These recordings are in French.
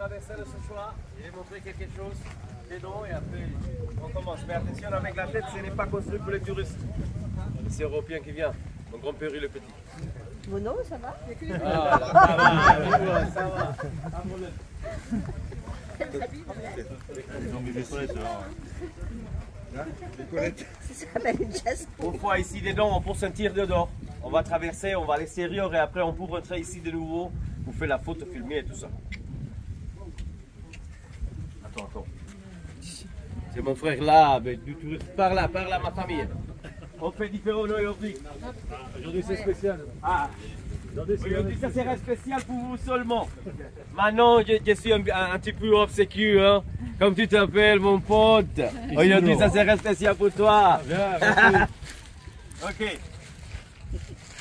traverser le Séchoir, je vais montrer quelque chose dedans et après on commence. Mais attention avec la tête, ce n'est pas construit pour les touristes. C'est Européen qui vient, mon grand-père le petit. Mono, ça va? Ah, là, ça va. Ils ont mis des toilettes dehors. Des toilettes. Ça s'appelle une chaise. Une fois ici dedans, on peut sentir dedans. On va traverser, on va à l'extérieur et après on peut rentrer ici de nouveau pour faire la photo, filmer et tout ça. Attends. C'est mon frère là, du touriste. Par là, ma famille. On fait différent aujourd'hui. Aujourd'hui c'est spécial. Ah, aujourd'hui ça sera spécial pour vous seulement. Maintenant je suis un petit peu obséquieux, hein. Comme tu t'appelles mon pote. Aujourd'hui ça sera spécial pour toi. Bien, Ok.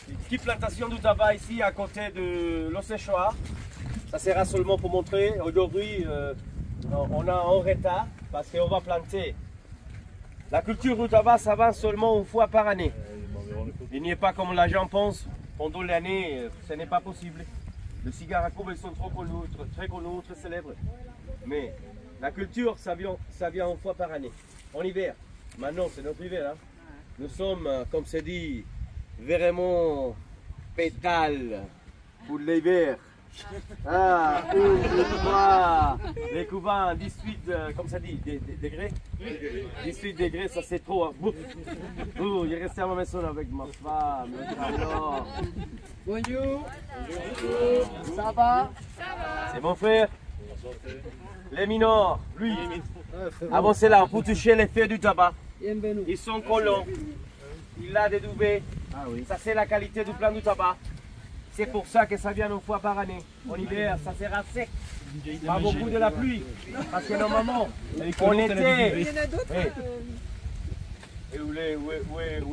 Une petite plantation de tabac ici à côté de l'Océchoir. Ça sera seulement pour montrer. Aujourd'hui on a un retard parce qu'on va planter. La culture du tabac, ça va seulement une fois par année. Il n'y a pas comme les gens pensent, pendant l'année, ce n'est pas possible. Les cigares à courbe, ils sont trop connus, très connus, très célèbres. Mais la culture, ça vient une fois par année. En hiver. Maintenant, c'est notre hiver. Hein. Nous sommes, comme c'est dit, vraiment pétales pour l'hiver. Ah, les Cubains, 18, comme ça dit, degrés. 18 degrés, ça c'est trop. Hein. J'ai resté à ma maison avec ma femme. Alors. Bonjour. Ça va? C'est mon frère. Les mineurs, lui. Avancez là, pour toucher l'effet du tabac. Ils sont collants. Il a des duvets. Ah oui. Ça c'est la qualité du plan du tabac. C'est pour ça que ça vient une fois par année. En hiver, ça sera sec. Pas beaucoup de la pluie. Parce que normalement, on était. Il y en a d'autres. Et où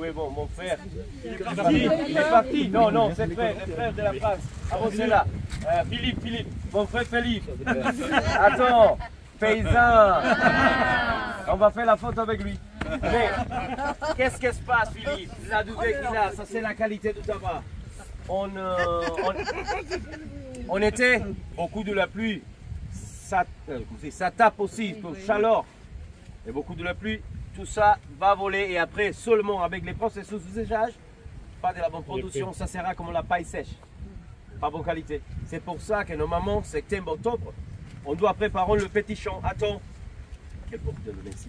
est mon frère? Il est parti. Non, c'est le frère de la France. Avancez là. Philippe. Mon frère Philippe. Attends, paysan. On va faire la photo avec lui. Mais, qu'est-ce qui se passe, Philippe? La duvet qu'il a, ça c'est la qualité du tabac. On était beaucoup de la pluie, ça tape aussi pour chaleur et beaucoup de la pluie, tout ça va voler et après seulement avec les processus de séchage, pas de la bonne production, ça sera comme la paille sèche, pas bonne qualité. C'est pour ça que normalement septembre, octobre, on doit préparer le petit champ. Attends, quel bordel ici.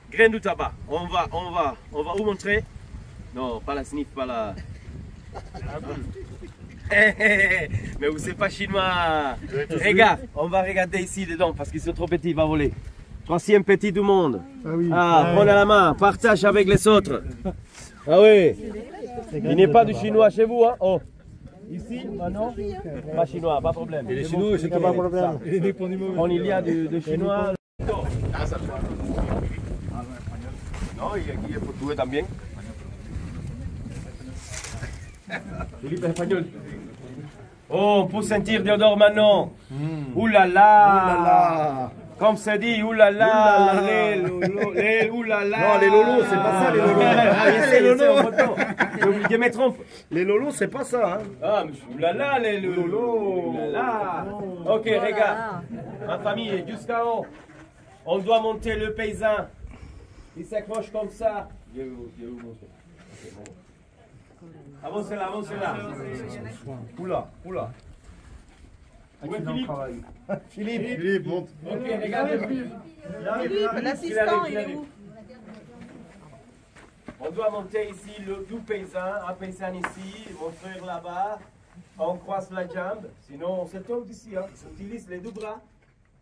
Graines du tabac, on va vous montrer. Non, pas la sniff, pas la. Mais vous c'est pas chinois. Regarde, on va regarder ici dedans parce qu'ils sont trop petits, il va voler. Troisième petit du monde. Prenez la main, partage avec les autres. Ah oui. Il n'est pas du chinois chez vous, hein? Oh. Ici, non? Pas chinois, pas de problème. Et les chinois, c'est pas de problème. On il y a de chinois. Non, il y a portugais también. Philippe espagnol. Oh, on peut sentir d'odeur maintenant. Ouh là là. Comme c'est dit, ouh là là. Les ouh là là. Non, les lolos, c'est pas ça, les lolos. Les lolos. Je me trompe. Les lolos, c'est pas ça. Hein. Ah, mais ouh là là, les lolos. Ouh là là. Ok, regarde. Ma famille, jusqu'à haut. On doit monter le paysan. Il s'accroche comme ça. Avancez là. Oula. Où est Philippe? Philippe, monte. Ok, regardez. Philippe, l'assistant, il est où? On doit monter ici le paysan, un paysan ici, mon frère là-bas. On croise la jambe, sinon on se tombe d'ici. Hein. On utilise les deux bras.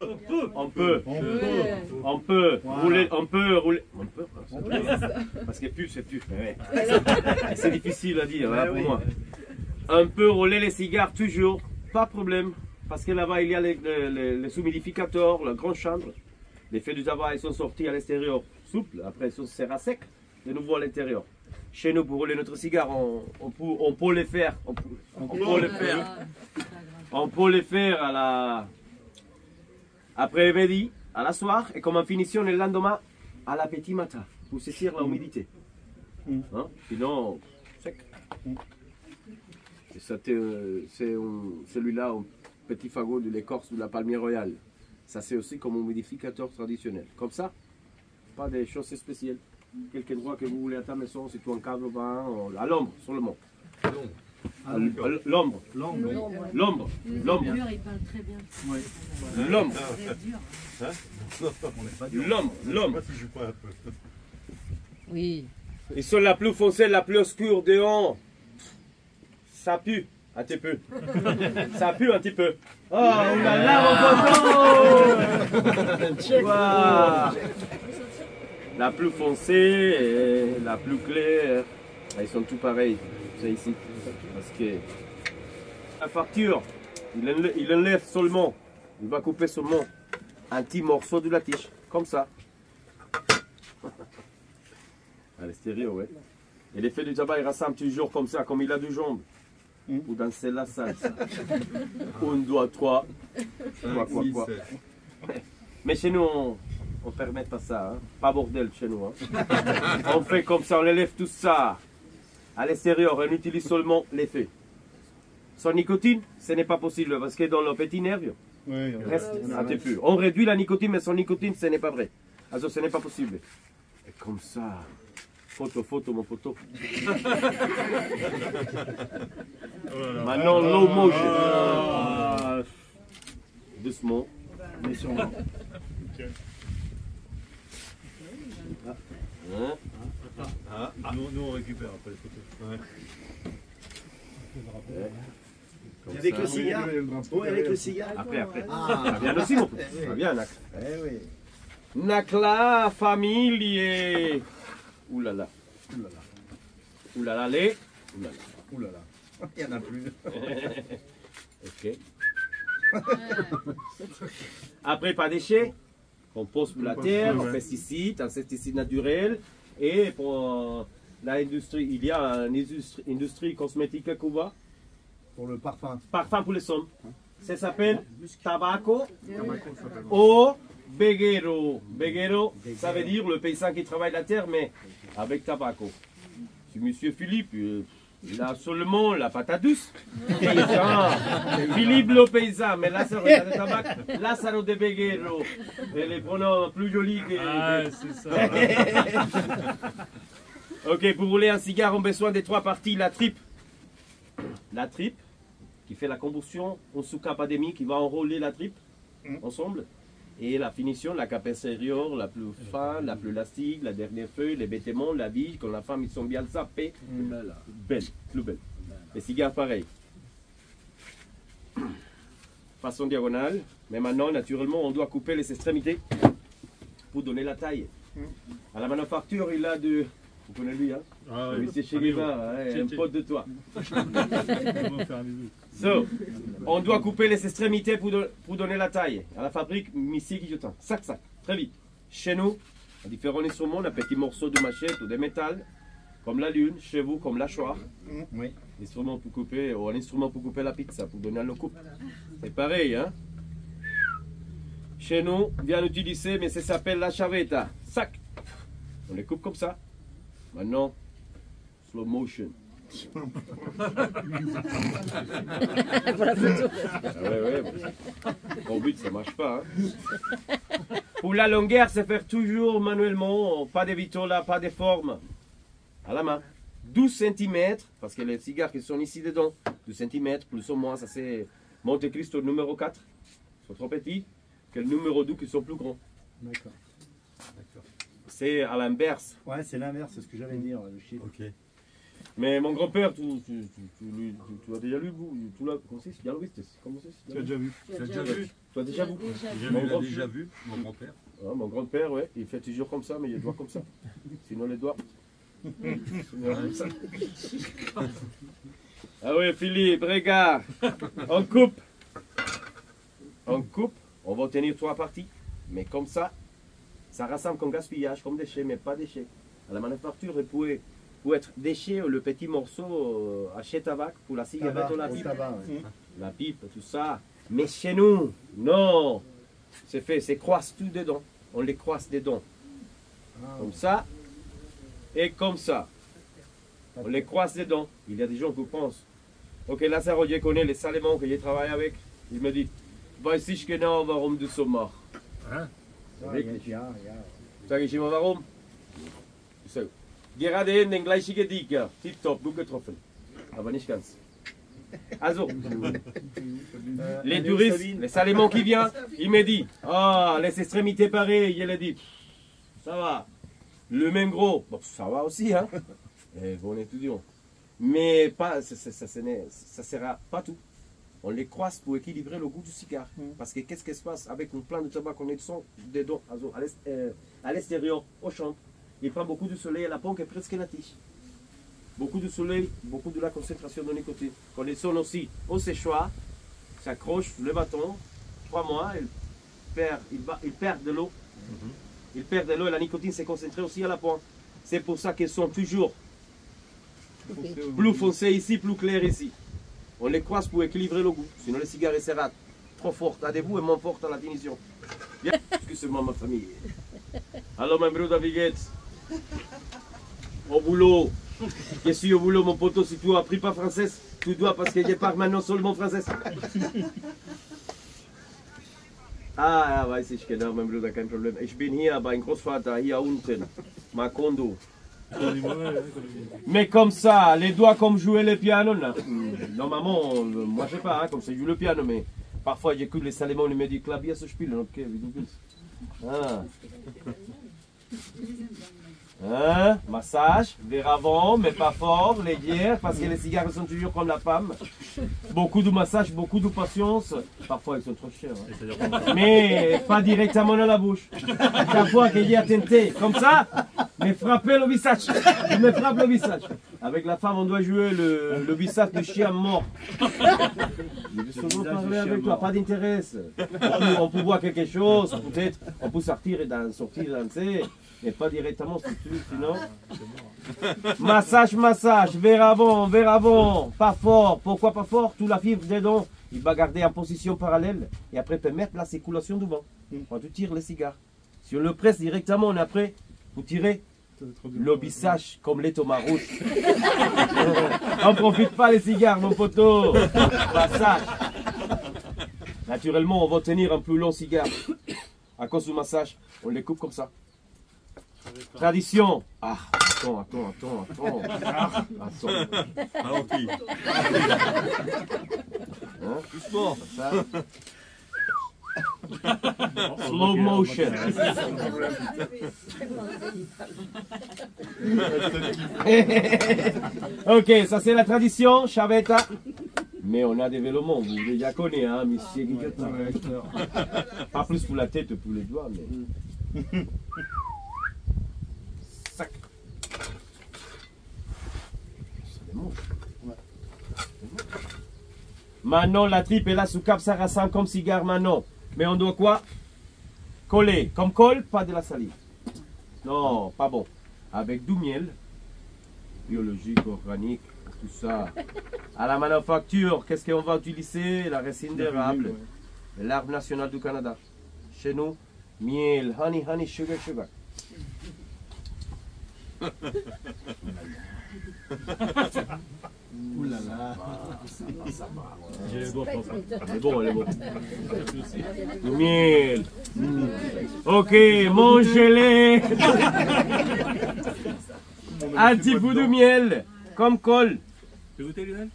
On peut rouler. Parce que plus c'est plus. C'est difficile à dire hein, pour moi. On peut rouler les cigares toujours, pas de problème. Parce que là-bas il y a les humidificateurs, la grande chambre. Les feux du tabac ils sont sortis à l'extérieur souple, après ils sera sec, de nouveau à l'intérieur. Chez nous pour rouler notre cigare, on peut les faire. On peut les faire à la après-midi, à la soir, et comme en finition le lendemain, à la petit matin, pour saisir la humidité. Hein? Sinon, sec. Et ça, c'est celui-là, petit fagot de l'écorce de la palmier royale. Ça c'est aussi comme un modificateur traditionnel. Comme ça, pas des choses spéciales. Quel endroit que vous voulez à ta maison, si tu en cadre à l'ombre seulement. L'ombre. L'ombre. L'ombre. L'ombre. Il parle très bien. L'ombre. C'est dur. L'ombre. L'ombre. Si je pas un peu. Oui. Ils sont la plus foncée, la plus obscure dehors. Ça pue un petit peu. Ça pue un petit peu. Oh là là, mon poteau. Wow. La plus foncée et la plus claire. Ils sont tous pareils. C'est ici. Parce que la facture, il enlève seulement. Il va couper seulement un petit morceau de la tige. Comme ça. À l'extérieur, ouais. Et l'effet du tabac, il rassemble toujours comme ça, comme il a deux jambes. Pour danser la salsa. 1, 2, 3. Quoi. Mais chez nous, on ne permet pas ça. Hein. Pas bordel chez nous. Hein. On fait comme ça, on élève tout ça. À l'extérieur, on utilise seulement l'effet. Sans nicotine, ce n'est pas possible parce que dans le petit nerf, reste un petit peu. On réduit la nicotine, mais sans nicotine, ce n'est pas vrai. Alors, ce n'est pas possible. Et comme ça. Photo, mon photo. Maintenant, low motion. Doucement. Mais sûrement. Nous on récupère après les photos. Comme Avec ça. le cigare. Oui, avec le cigare. Après. Ça vient aussi, mon pote. Ça vient, Nac. Eh oui. Nakla, famille. Oulala. Oulala, les. Oulala. Oulala. Il n'y en a plus. Ok. Après, pas déchets. Compost pour la terre, en pesticide, insecticide naturel. Et pour l'industrie, il y a une industrie cosmétique à Cuba. Pour le parfum. Parfum pour les hommes. Ça s'appelle tabaco au beguero. Beguero, ça veut dire le paysan qui travaille la terre, mais avec tabaco. Si monsieur Philippe, il a seulement la patate douce. Paysan. Philippe le paysan, mais là, ça regarde le tabac. Là, ça de beguero. Et les pronoms plus jolis que. Ah, c'est ça. Ok, pour rouler un cigare, on a besoin des trois parties. La tripe. La tripe, qui fait la combustion, un sous académique qui va enrôler la tripe ensemble. Et la finition, la cape extérieure, la plus fine, la plus élastique, la dernière feuille, les bêtements, la bille, quand la femme ils sont bien sapés. Belle, plus belle. Les cigares pareil. Façon diagonale. Mais maintenant, naturellement, on doit couper les extrémités pour donner la taille. À la manufacture, il a de... Vous connaissez lui, hein? Ah ouais. Monsieur Che Guevara, un pote de toi. On va faire un bisou. So, on doit couper les extrémités pour donner la taille. À la fabrique, ici, qui j'entends. Sac, très vite. Chez nous, à différents instruments, on a petits morceaux de machette ou de métal, comme la lune, chez vous, comme la choire. Oui. Instrument pour couper, ou un instrument pour couper la pizza, pour donner à nos coupes. C'est pareil, hein? Chez nous, on vient d'utiliser, mais ça s'appelle la chaveta. Sac. On les coupe comme ça. Maintenant, slow motion. Au but, ça marche pas. Hein. Pour la longueur, c'est faire toujours manuellement, pas de vitola, pas de forme. À la main. 12 cm, parce que les cigares qui sont ici dedans, 12 cm, plus ou moins, ça c'est Monte Cristo numéro 4. Ils sont trop petits, que le numéro 2 qui sont plus grands. D'accord. C'est à l'inverse. Ouais, c'est l'inverse, c'est ce que j'allais dire, le chiffre. Ok. Mais mon grand-père, tu as déjà lu, tu l'as, comment c'est, comment c'est, Tu as déjà vu. Tu as déjà vu. Tu as déjà vu? Déjà vu, mon grand-père. Ah, mon grand-père, ouais, il fait toujours comme ça, mais il doit comme ça. Sinon les doigts. Sinon, comme ça. Ah oui, Philippe, regarde. On coupe. On coupe. On va tenir 3 parties. Mais comme ça rassemble comme gaspillage, comme déchet, mais pas déchet. À la manufacture, il peut être déchet, le petit morceau à chez tabac pour la cigarette ou la pipe. La pipe, tout ça. Mais chez nous, non. C'est fait, c'est croise tout dedans. On les croise dedans. Comme ça et comme ça. On les croise dedans. Il y a des gens qui pensent. Ok, là, ça, je connais les salemans que j'ai travaillé avec. Il me dit, weiß ich genau, warum du so machst. Wirklich. Ja. Sag ich immer, warum? So. Gerade eben den gleichen Dicker, tipptopp, gut getroffen. Aber nicht ganz. Also, les touristes, les Allemands qui viennent, il me dit, ah, les extrémités pareilles, il a dit, ça va. Le même gros, bon, ça va aussi, hein. Et bon étudiant. Mais pas, ça sera pas tout. On les croise pour équilibrer le goût du cigare. Parce que qu'est-ce qui se passe avec une plante de tabac qu'on est dedans, à l'extérieur, au champ. Il prend beaucoup de soleil à la pompe et presque la tige. Beaucoup de soleil, beaucoup de la concentration de nicotine. Quand ils sont aussi au séchoir, s'accroche le bâton, 3 mois, il perd de l'eau. Il perd de l'eau et la nicotine s'est concentrée aussi à la pointe. C'est pour ça qu'ils sont toujours plus foncés ici, plus clairs ici. On les croise pour équilibrer le goût. Sinon, le cigare sera trop fort à debout et moins fort à la finition. Bien, excusez-moi ma famille. Alors, mon bruder, wie geht's? Au boulot. Je suis au boulot, mon poteau. Si tu n'as appris pas français, tu dois parce que je parle maintenant seulement français. Ah, weiß ich genau, mein Bruder, kein Problem. Ich bin hier bei Großvater, hier unten, Macondo. Mais comme ça, les doigts comme jouer le piano, là. Normalement, moi je sais pas, hein, comme ça je joue le piano, mais parfois j'écoute les Allemands, ils me disent Klavier ce spielen, ok, wie du willst. Ah. Hein? Massage, vers avant, mais pas fort, léger, parce que les cigares sont toujours comme la femme. Beaucoup de massage, beaucoup de patience. Parfois ils sont trop chers. Hein. Mais pas directement dans la bouche. Chaque fois qu'il y a tenté, comme ça, mais frapper le visage. Il me frappe le visage. Avec la femme, on doit jouer le visage de chien mort. Je vais seulement parler avec toi, pas d'intérêt. On peut voir quelque chose, peut-être, on peut sortir et danser. Mais pas directement, sinon. Massage, vers avant, pas fort. Pourquoi pas fort? Toute la fibre dedans, il va garder en position parallèle et après permettre la circulation du vent. Quand tu tires le cigare, si on le presse directement, on est après, vous tirez le visage comme les tomates rouges. On profite pas les cigares, mon poteau. Massage. Naturellement, on va tenir un plus long cigare. À cause du massage, on les coupe comme ça. Tradition. Ah, attends. Ralenti. Hein? Doucement. Ça. Slow motion. Ok, ça c'est la tradition, chaveta. Mais on a développement, vous déjà connaissez, hein, monsieur Guiguetin. Pas plus pour la tête, pour les doigts, mais. Sac. Maintenant, la tripe est là sous cap, ça ressemble comme cigare maintenant. Mais on doit quoi? Coller. Comme colle, pas de la salive. Non, pas bon. Avec du miel, biologique, organique, tout ça. À la manufacture, qu'est-ce qu'on va utiliser? La racine d'érable, l'arbre national du Canada. Chez nous, miel, honey, sugar. Ouh là là. Elle est bon. Du miel. Ok, mangez-les. Un petit bout de miel, comme colle. Tu veux goûter, Lionel?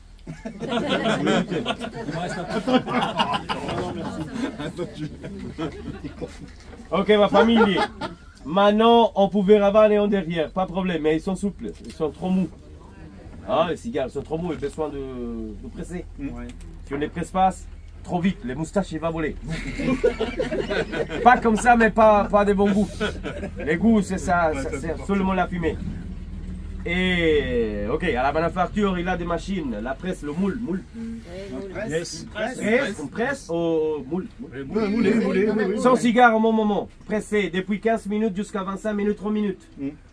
Ok, ma famille. Maintenant, on pouvait ravaler en derrière, pas de problème, mais ils sont souples, ils sont trop mous. Ah, les cigares sont trop mous, ils ont besoin de presser. Si on les presse pas, trop vite, les moustaches, ils vont voler. Pas comme ça, mais pas de bon goût. Les goûts, c'est ça, c'est seulement la fumée. Et, ok, à la manufacture, il a des machines, la presse, le moule. On presse au moule. Sans cigare au moment. Pressé depuis 15 minutes jusqu'à 25 minutes, 3 minutes.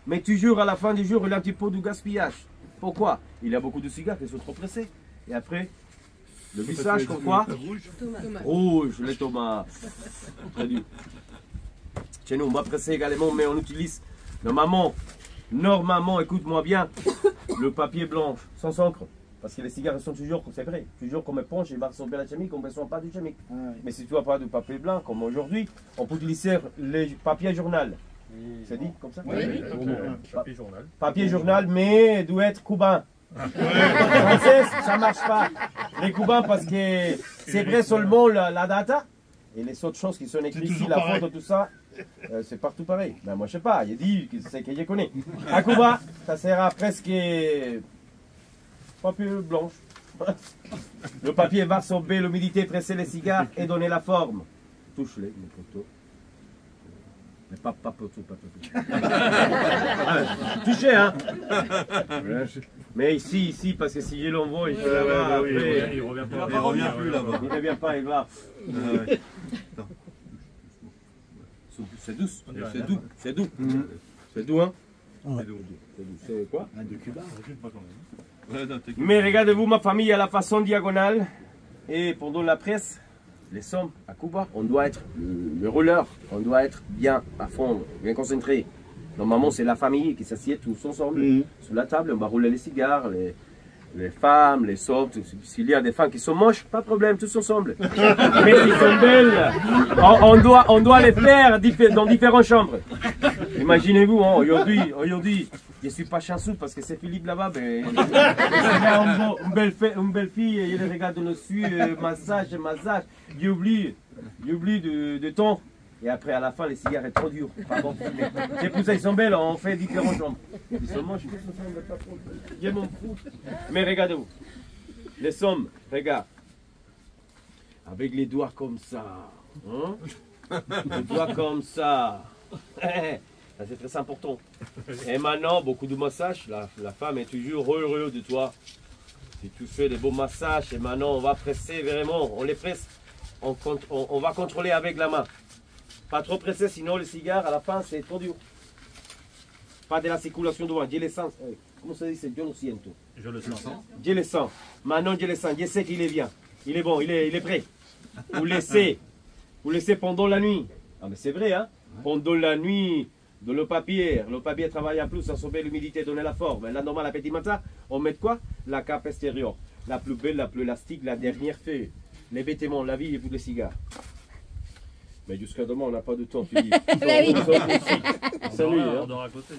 Mais toujours à la fin du jour, il a un petit peu de gaspillage. Pourquoi? Il y a beaucoup de cigares qui sont trop pressés. Et après, le visage comme quoi? Rouge, les tomates. Très dur. Chez nous, on va presser également, mais on utilise normalement, écoute-moi bien, le papier blanc, sans encre. Parce que les cigares sont toujours, c'est vrai, toujours comme éponge, ils vont absorber la chimique, on ne besoin pas du chimique. Mais si tu n'as pas de papier blanc, comme aujourd'hui, on peut utiliser le papier journal. C'est dit comme ça? Oui. Papier journal. Papier journal, mais doit être cubain. Français, ça ne marche pas. Les cubains, parce que c'est vrai seulement la data. Et les autres choses qui sont écrites ici, la photo, tout ça, c'est partout pareil. Ben moi, je sais pas, il dit que c'est que je connais. À Cuba, ça sera presque papier blanche. Le papier va absorber l'humidité, presser les cigares et donner la forme. Touche-les, mes poteaux. Mais pas poteau, pas poteau. Touchez, hein. Mais ici, parce que si je l'envoie, il là-bas, après, Il revient pas. Il revient plus là-bas. il ne vient pas, il va. C'est doux, c'est doux, c'est doux. C'est doux, hein. C'est doux. C'est quoi? Un de Cuba. Mais regardez-vous, ma famille, à la façon diagonale. Et pendant la presse, les sommes à Cuba, on doit être le rouleur, on doit être bien à fond, bien concentré. Normalement, c'est la famille qui s'assied tous ensemble sur la table. On va rouler les cigares, les femmes, les hommes. S'il y a des femmes qui sont moches, pas de problème, tous ensemble. Mais s'ils sont belles, on doit les faire dans différentes chambres. Imaginez-vous, hein, aujourd'hui, je ne suis pas chanceux parce que c'est Philippe là-bas. Mais une belle fille, il regarde dessus, massage. Il oublie de temps. Et après, à la fin, les cigares sont trop durs. Pas bon. C'est pour ça qu'ils sont belles, on fait différentes chambres. Ils sont moches, tous ensemble, pas trop. Je m'en fous. Mais regardez-vous. Les sommes, regarde. Avec les doigts comme ça. Hein? Les doigts comme ça. Ça, c'est très important. Et maintenant, beaucoup de massages. La femme est toujours heureuse de toi. Si tu fais des beaux massages, et maintenant, on va presser vraiment. On les presse. On va contrôler avec la main. Pas trop pressé, sinon le cigare, à la fin, c'est trop dur. Pas de la circulation de vent. Je le sens. Comment ça dit? C'est Dieu le siento. Je le sens. Je le sens. Maintenant, je le sens. Je sais qu'il est bien. Il est bon, il est prêt. Vous laissez pendant la nuit. Ah, mais c'est vrai, hein? Pendant la nuit, dans le papier travaille en plus à sauver l'humidité, donner la forme. Là, normal, à petit matin, on met quoi? La cape extérieure. La plus belle, la plus élastique, la dernière feuille. Les vêtements, la vie et pour les cigares. Mais jusqu'à demain, on n'a pas de temps, Philippe. Salut, hein.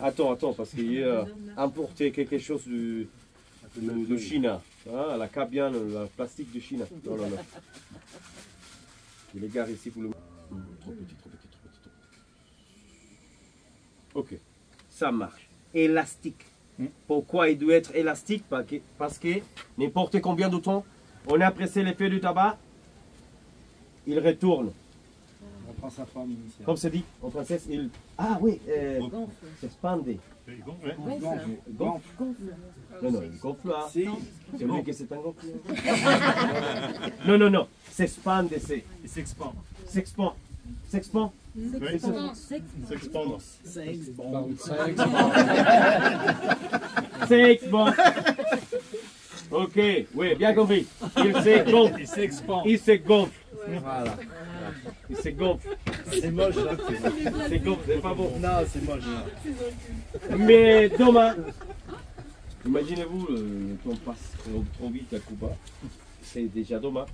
Attends, parce qu'il a importé quelque chose de Chine. Hein, la cape bien, le plastique de Chine. Non. Il est garé ici pour le... Trop petit. Ok, ça marche. Élastique. Pourquoi il doit être élastique? Parce que n'importe combien de temps, on a pressé les feuilles du tabac, il retourne. On prend sa forme initiale. Comme c'est dit, en français, il... Ah oui, s'expande. Gonfle. Non, il gonfle là. Si. C'est vrai que c'est un gonfle. Non, s'expande, c'est... Il s'expand. S'expand. S'expandre. S'expand. Ok, oui, bien compris. Il s'expand. Il se gonfle. Voilà. Il se gonfle. C'est moche, là. C'est gonfle, c'est pas bon. Non, c'est moche. Mais demain, imaginez-vous, le temps passe trop vite à Cuba. C'est déjà demain.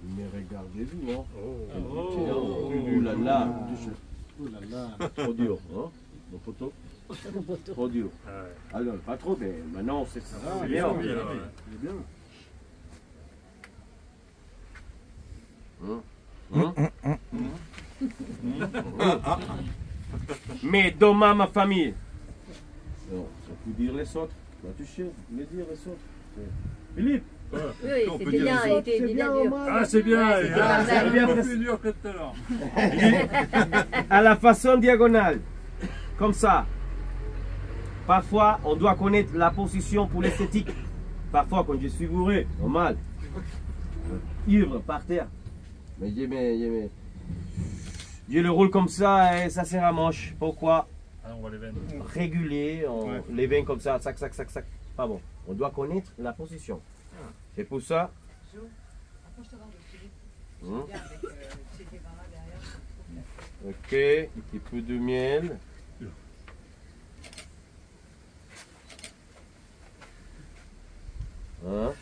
Mais regardez-vous, hein. Oh là là. Oh là là. Trop dur, hein, mon poteau. Trop dur. Alors, pas trop, mais maintenant, c'est bien. C'est bien. Mais demain, ma famille. Non, ça peut dire les autres. Va toucher, les dire les autres. Philippe. Oui, c'était bien, il était bien dur. Ah, c'est bien. Ouais, c'était pas c'est mal. bien. Plus dur que tout à l'heure. À la façon diagonale, comme ça. Parfois, on doit connaître la position pour l'esthétique. Parfois, quand je suis bourré, normal. Ivre, par terre. Mais je le roule comme ça et ça sera moche. Pourquoi? Ah, on voit les veines. Réguler, les veines comme ça, sac. Pas bon. On doit connaître la position. C'est pour ça. Ok, un petit peu de miel. Hein?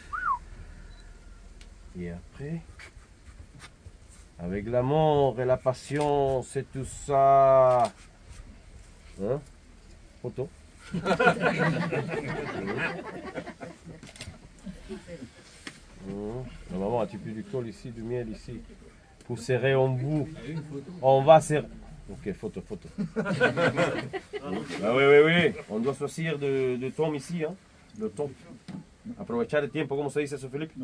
Et après, avec l'amour et la passion, c'est tout ça. Hein? Photo. La maman a un petit peu du col ici, du miel ici. Pour serrer en bout. On va serrer. Ok, photo. Ah oui. On doit choisir de thon ici. Hein? Le thon. Aprovechar el tiempo, ¿cómo se dice eso, Philippe?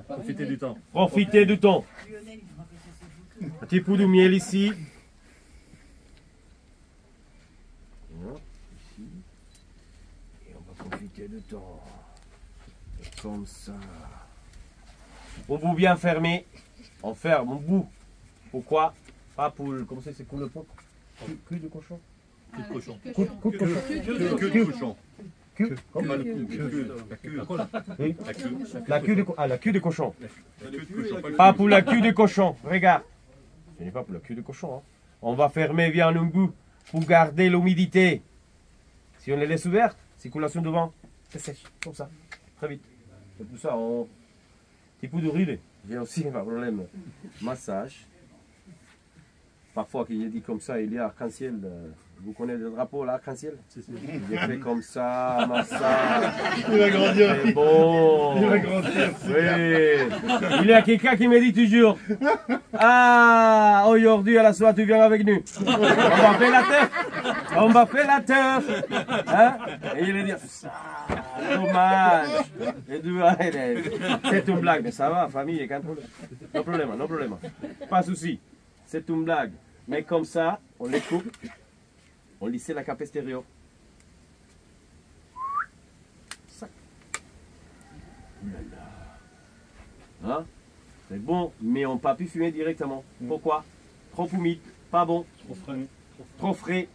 Profitez du temps. Profiter du temps. Un petit peu de miel ici. Ici. Et on va profiter du temps. Et comme ça. Au bout bien fermé. On ferme au bout. Pourquoi? Pas pour le. Comment c'est pour le porc? Cul de cochon. Cul de cochon. Cul de cochon. Que de cochon. Comme Pas le cul. oui. La queue de cochon. Ah, la queue de cochon. La queue de cochon. Pas pour la queue de cochon. Regarde. Ce n'est pas pour la queue de cochon. Hein. On va fermer bien un bout pour garder l'humidité. Si on les laisse ouvertes, circulation de vent, c'est sèche. Comme ça. Très vite. C'est pour ça. On. Petit peu de riz. J'ai aussi pas de problème. Massage. Parfois, qu'il y a dit comme ça, il y a arc-en-ciel. Vous connaissez le drapeau, l'arc-en-ciel? Il est fait comme ça, massage. Il va grandir. C'est bon. Il va grandir. Oui. Il y a quelqu'un qui me dit toujours, ah, aujourd'hui à la soirée, tu viens avec nous. On va faire la teuf. On va faire la teuf. Hein? Et il est dit, dommage. C'est une blague, mais ça va, famille, il y a no problème. Pas de souci. C'est une blague. Mais comme ça, on les coupe. On lisse la cape extérieure. Ça. Hein? C'est bon, mais on ne peut pas fumer directement. Pourquoi? Trop humide, pas bon. Trop frais.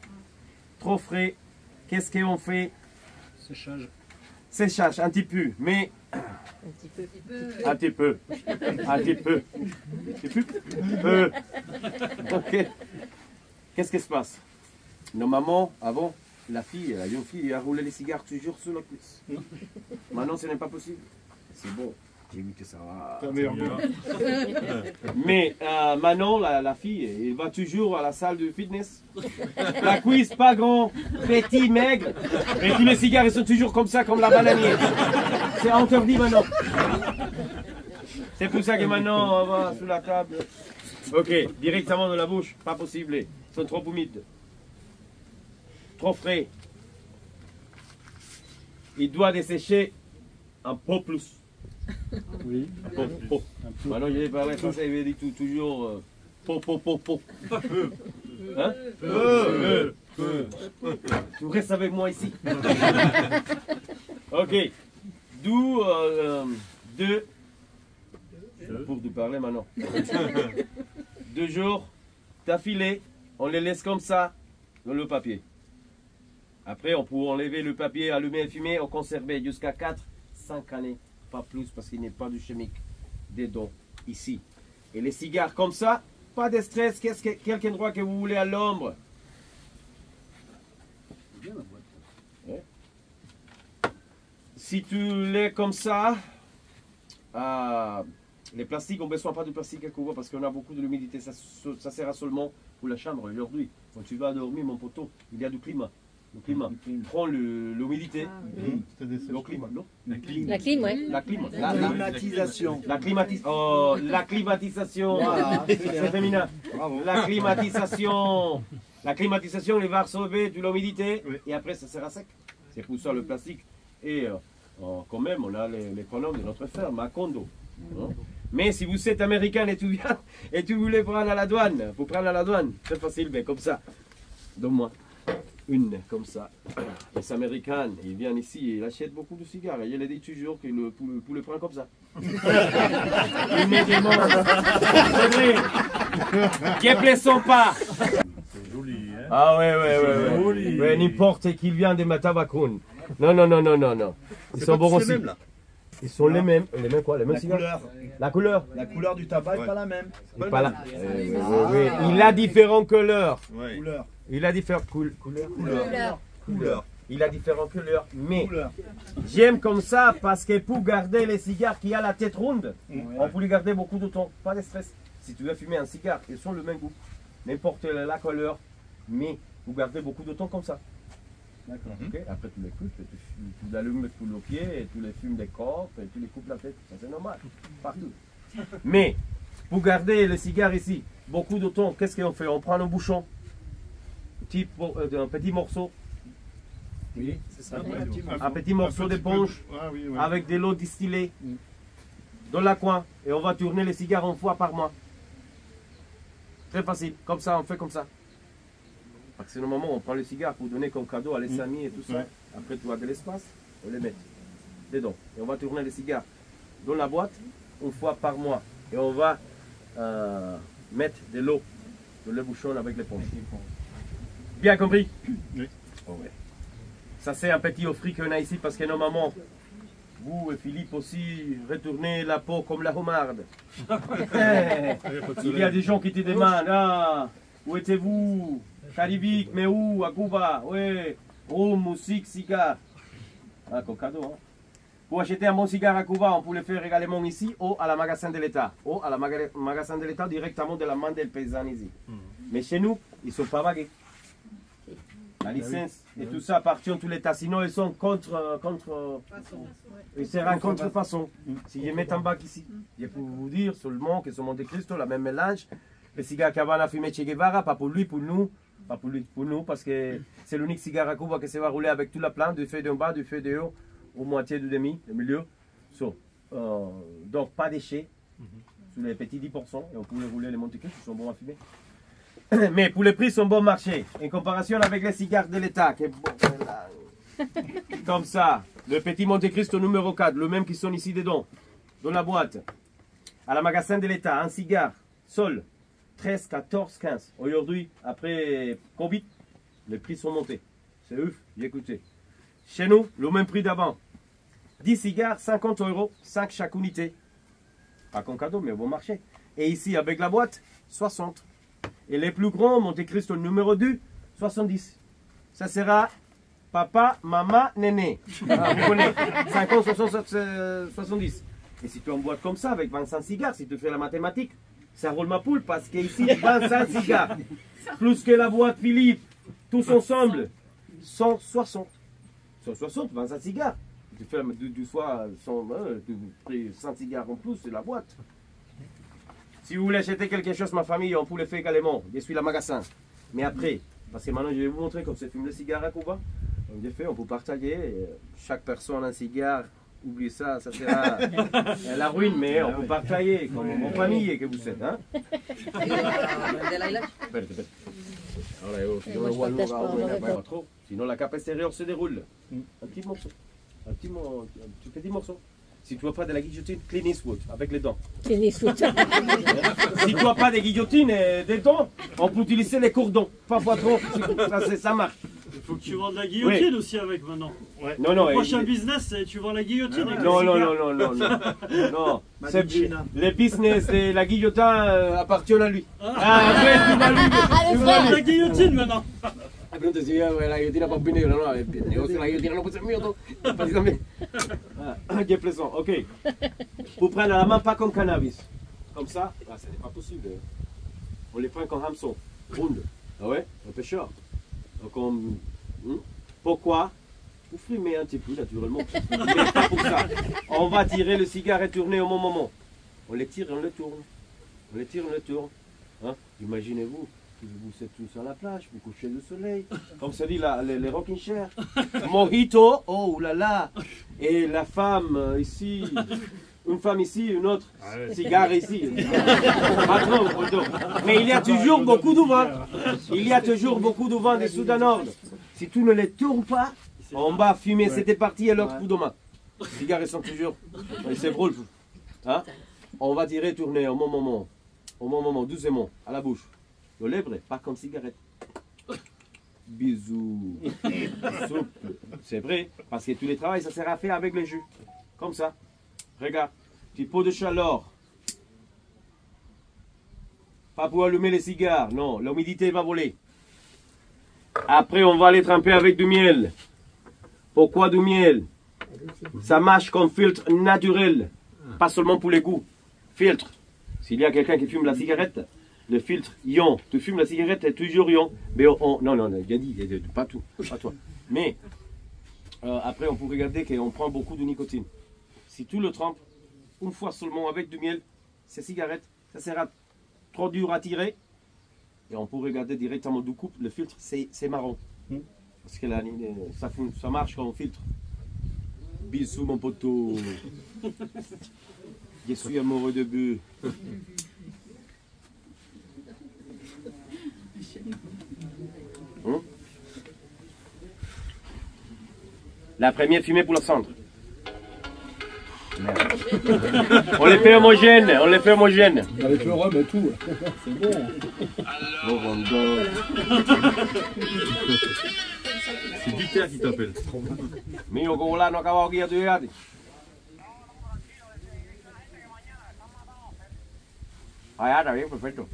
Qu'est-ce qu'on fait? Séchage, un petit peu, mais un petit peu. Ok. Qu'est-ce qui se passe? Normalement, avant, la jeune fille, a roulé les cigares toujours sur la cuisse. Maintenant, ce n'est pas possible. C'est bon. J'ai vu que ça va. Mais maintenant, la fille, elle va toujours à la salle de fitness. La cuisse pas grand, petit, maigre. Et tous les cigares, ils sont toujours comme ça, comme la bananière. C'est interdit maintenant. C'est pour ça que maintenant, on va sous la table. Ok, directement dans la bouche, pas possible. Ils sont trop humides. Trop frais. Il doit dessécher un peu plus. Oui. Maintenant, je vais parler français, il dit toujours po. Hein? Tu restes avec moi ici. Ok. D'où deux. Pour te parler maintenant. 2 jours d'affilée, on les laisse comme ça dans le papier. Après, on peut enlever le papier, allumer et fumer, on conserver jusqu'à 4-5 années. Pas plus parce qu'il n'y a pas de chimique dedans ici. Et les cigares comme ça, pas de stress. Quel endroit que vous voulez à l'ombre. Si tu l'es comme ça, les plastiques, on ne besoin pas de plastique à couvrir parce qu'on a beaucoup de l'humidité. Ça sert seulement pour la chambre aujourd'hui. Quand tu vas dormir, mon poteau, il y a du climat. Le climat. Prends l'humidité. Le climat, non? La clim, ouais. La climat. La climatisation. La climatisation. Voilà. C'est féminin. Bravo. La climatisation. La climatisation, il va absorber de l'humidité Oui. et après ça sera sec. C'est pour ça le plastique. Et quand même, on a les pronoms de notre ferme, à Kondo. Hein? Mais si vous êtes américain et tu voulais prendre à la douane, pour prendre à la douane, c'est facile, mais comme ça. Donne-moi une comme ça. Les Américains, ils viennent ici et ils achètent beaucoup de cigares. Et il a dit toujours que pour le prendre comme ça. Ils me demandent. C'est vrai. Qu'ils ne sont pas. C'est joli, hein? Ah ouais. Joli. Ouais, n'importe qui vient de Matavacoun. Non. Ils sont bons aussi. Ils sont les mêmes. Les mêmes quoi? Les mêmes cigares? La couleur. La couleur du tabac n'est pas la même. Il est pas là. Oui. Il a différentes couleurs. Ouais. Couleur. Il a différentes couleurs. Couleur. Il a différentes couleurs. Mais j'aime comme ça parce que pour garder les cigares qui a la tête ronde, on peut les garder beaucoup de temps. Pas de stress. Si tu veux fumer un cigare, ils sont le même goût. N'importe la couleur. Mais vous gardez beaucoup de temps comme ça. D'accord. Okay. Après tu les coupes, tu l'allumes tous les pieds, et tu les fumes des corps, et tu les coupes la tête. Ça c'est normal. Partout. Mais pour garder le cigare ici, beaucoup de temps, qu'est-ce qu'on fait? On prend un bouchon, un petit morceau. Oui, c'est ça. Un petit morceau d'éponge avec de l'eau distillée dans la coin. Et on va tourner les cigares une fois par mois. Très facile. Comme ça, on fait comme ça. Parce que normalement, on prend les cigares pour donner comme cadeau à les amis et tout ça. Après, tu as de l'espace, on les met dedans. Et on va tourner les cigares dans la boîte une fois par mois. Et on va mettre de l'eau dans le bouchon avec l'éponge. Bien compris? Oui. Oh, ouais. Ça, c'est un petit offre qu'on a ici parce que normalement, vous et Philippe aussi, retournez la peau comme la homarde. Il y a des gens qui te demandent, ah, où étiez-vous? Caribique, mais où? À Cuba? Oui. Rhum, musique, cigare. Ah, comme cadeau, hein. Pour acheter un bon cigare à Cuba, on peut le faire également ici ou à la magasin de l'État. Ou à la magasin de l'État directement de la main des paysans ici. Mais chez nous, ils ne sont pas bagués. La licence et tout ça appartient à tout l'État. Sinon, ils sont contre ils seront en contrefaçon. Si ils mettent un bac ici, je peux vous dire seulement que sur Monte Cristo, la même mélange. Le cigare qu'avant a fumé Che Guevara, pas pour lui, pour nous. Pas pour lui, pour nous, parce que c'est l'unique cigare à Cuba qui se va rouler avec toute la plante, du feu d'en bas, du feu de haut, au moitié du demi, le milieu. Donc pas déchets, sur les petits 10%, et on peut les rouler les Monte Cristo, ils sont bons à fumer. Mais pour les prix, ils sont bon marché. En comparaison avec les cigares de l'État, qui est bon, comme ça, le petit Monte Cristo numéro 4, le même qui sont ici dedans, dans la boîte, à la magasin de l'État, un cigare, seul, 13, 14, 15. Aujourd'hui, après Covid, les prix sont montés. C'est ouf, j'ai écouté. Chez nous, le même prix d'avant. 10 cigares, 50 €, 5 chaque unité. Pas comme cadeau, mais bon marché. Et ici, avec la boîte, 60. Et les plus grands, Monte Cristo numéro 2, 70. Ça sera papa, maman, néné. Ah, vous connaissez 50, 60, 70. Et si tu en bois comme ça, avec 25 cigares, si tu fais la mathématique, ça roule ma poule parce qu'ici, 25 cigares, plus que la boîte Philippe, tous ensemble, 160. 160, 25 cigares. Tu fais du soir, tu prends 100 cigares en plus, c'est la boîte. Si vous voulez acheter quelque chose, ma famille, on peut le faire également. Je suis le magasin. Mais après, parce que maintenant je vais vous montrer comme c'est fume le cigare à Cuba. On peut partager. Chaque personne un cigare. Oubliez ça, ça sera la ruine, mais on peut partager comme mon famille que vous êtes. Hein? Sinon la cape extérieure se déroule. Un petit morceau. Un petit morceau. Si tu n'as pas de la guillotine, Clint Eastwood, avec les dents. Clint Eastwood. Si tu n'as pas de guillotine des dents, on peut utiliser les cordons. Parfois trop, ça marche. Il faut que tu vends de la guillotine aussi avec maintenant. Ouais. Non, non. Le prochain business, c'est tu vends la guillotine. Avec non, c'est le business de la guillotine appartient à lui. Après, tu vends la guillotine maintenant. Après, tu dis, la guillotine n'a pas fini. Non, la guillotine non c'est mieux. Qui est plaisant, ok. Vous prenez à la main, pas comme cannabis. Comme ça, ce n'est pas possible. On les prend comme hameçon, ronde. Ah ouais, un pêcheur. Comme, pourquoi? Vous fumez un petit peu naturellement. Mais pas pour ça. On va tirer le cigare et tourner au bon moment. On les tire et on les tourne. On les tire et on les tourne. Hein? Imaginez-vous, vous êtes tous à la plage, vous couchez le soleil. Comme ça dit les rocking chairs. Mojito, oh là là. Et la femme ici. Une femme ici, une autre, cigare ici. Pas trop, mais il y a toujours beaucoup de vent. Il y a toujours beaucoup de vent du Soudan-Nord. Si tu ne les tournes pas, on va fumer cette partie et l'autre coup de main. Les cigares sont toujours. C'est drôle. Hein? On va tirer, tourner au bon moment, doucement, à la bouche. Le lèvre, pas comme cigarette. Bisous. Souple. C'est vrai, parce que tous les travaux, ça sera fait avec le jus. Comme ça. Regarde, petit pot de chaleur. Pas pour allumer les cigares, non, l'humidité va voler. Après, on va les tremper avec du miel. Pourquoi du miel? Ça marche comme filtre naturel, pas seulement pour les goûts. Filtre. S'il y a quelqu'un qui fume la cigarette, le filtre ion. Tu fumes la cigarette, c'est toujours ion. Mais non, j'ai dit, pas tout, pas toi. Mais après, on peut regarder qu'on prend beaucoup de nicotine. Si tu le trempes une fois seulement avec du miel, ces cigarettes, ça sera trop dur à tirer. Et on peut regarder directement du couple, le filtre, c'est marron. Parce que ça marche comme filtre. Bisous mon poteau. Je suis amoureux de bu. La première fumée pour la cendre. Merde. On les fait homogènes, on les fait homogènes. Avec le rhum et tout, c'est bon. C'est Dieter qui t'appelle. Mio Golano acabado aquí a tu llegar. Ah, está bien, perfecto.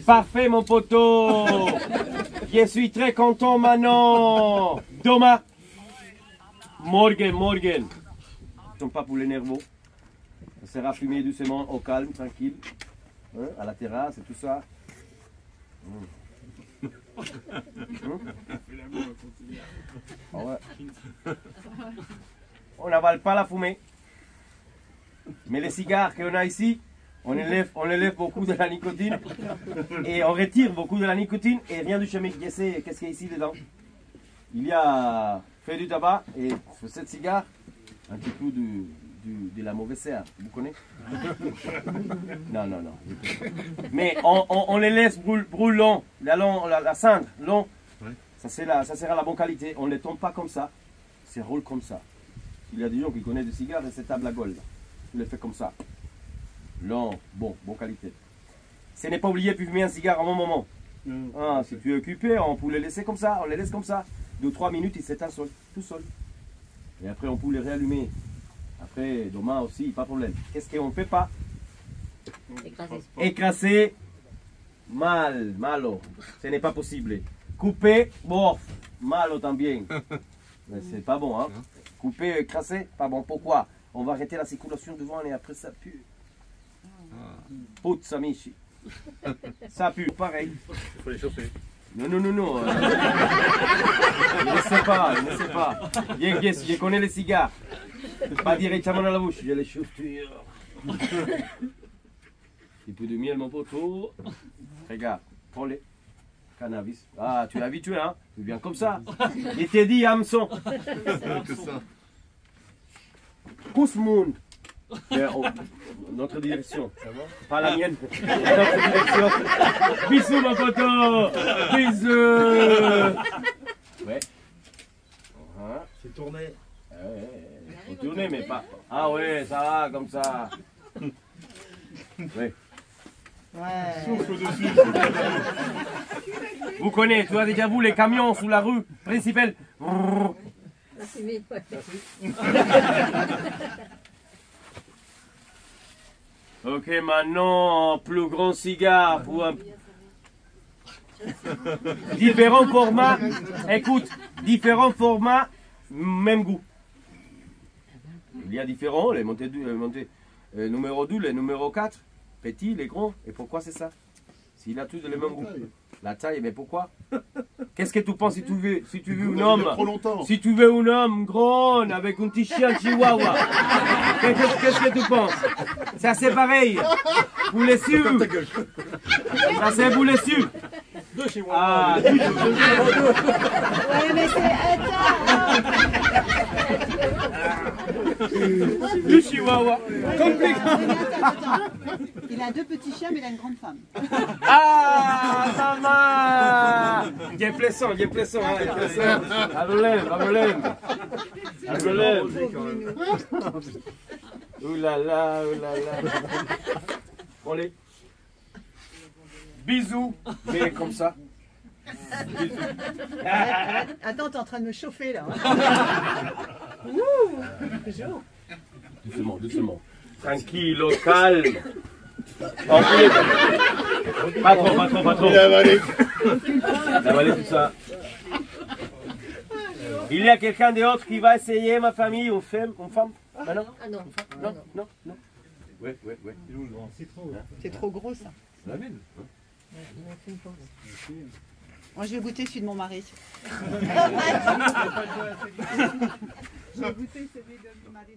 Parfait, mon poteau. Je suis très content maintenant. Thomas. Morgan. Ne sont pas pour les nerveux. Ça sera fumé doucement, au calme, tranquille. Hein, à la terrasse et tout ça. Ah ouais. On n'avale pas la fumée. Mais les cigares qu'on a ici, on enlève beaucoup de la nicotine. Et on retire beaucoup de la nicotine et rien du chemin. Je sais qu'est-ce qu'il y a ici dedans. Il y a fait du tabac et sur cette cigare, un petit peu de la mauvaise serre. Vous connaissez? Non. Mais on les laisse brûler long, la cendre, long. Ça sera la bonne qualité. On ne les tombe pas comme ça. C'est roule comme ça. Il y a des gens qui connaissent des cigares et c'est table à gold. Tu les fais comme ça. Long, bonne qualité. Ce n'est pas oublié de fumer un cigare à un moment. Ah, si tu es occupé, on peut les laisser comme ça. On les laisse comme ça. 2-3 minutes, ils s'éteignent tout seul. Et après, on peut les réallumer. Après, demain aussi, pas de problème. Qu'est-ce qu'on ne fait pas? Écraser. Malo. Ce n'est pas possible. Couper, bof. Malo también. Mais c'est pas bon, hein. Couper, écraser, pas bon. Pourquoi? On va arrêter la circulation devant et après ça pue. Putz, amici. Ça pue, pareil. Il faut les chauffer. Non. Il ne sait pas. Je connais les cigares. Pas directement dans la bouche, j'ai les chaussures. Un peu de miel, mon poteau. Regarde, prends-les. Cannabis. Ah, tu es habitué, hein? Tu viens comme ça. Il t'a dit, hameçon. Que ça. Kousmoun. Notre direction. Ça va? Pas la mienne. Notre direction. Bisous, mon poteau. Bisous. Ouais. C'est tourné. Faut tourner, mais pas. Ah ouais, ça va, comme ça. Ouais. Souffle dessus. Vous connaissez, tu as déjà vu les camions sous la rue principale. Ok, maintenant, plus grand cigare pour un... Différents formats. Écoute, différents formats, même goût. Il y a différents, les montées numéro 2, les numéro 4, petits, les grands. Et pourquoi c'est ça? S'il a tous le même goût. La taille, mais pourquoi? Qu'est-ce que tu penses si tu veux un homme? Si tu veux un homme grand avec un petit chien chihuahua, qu'est-ce que tu penses? Ça c'est pareil. Pour les suivre. Ça c'est pour les suivre. Deux chihuahuas. Ah, Ouais, mais c'est. du chihuahua. Il a deux petits chiens, mais il a une grande femme. Ah, maman! Bien plaisant, hein, Problème. Ouh là là. Allez. Bisous, mais comme ça. Attends, t'es en train de me chauffer là. Doucement. Tranquille, au calme. Enculé. Pas trop. Il a avalé. Avalé tout ça. Il y a quelqu'un d'autre qui va essayer, ma famille, une femme? Ah non? Ah non. Non, non, non. Ouais, ouais, ouais. C'est trop gros ça. C'est la mienne. Moi je vais goûter celui de mon mari. Je vais goûter celui de mon mari.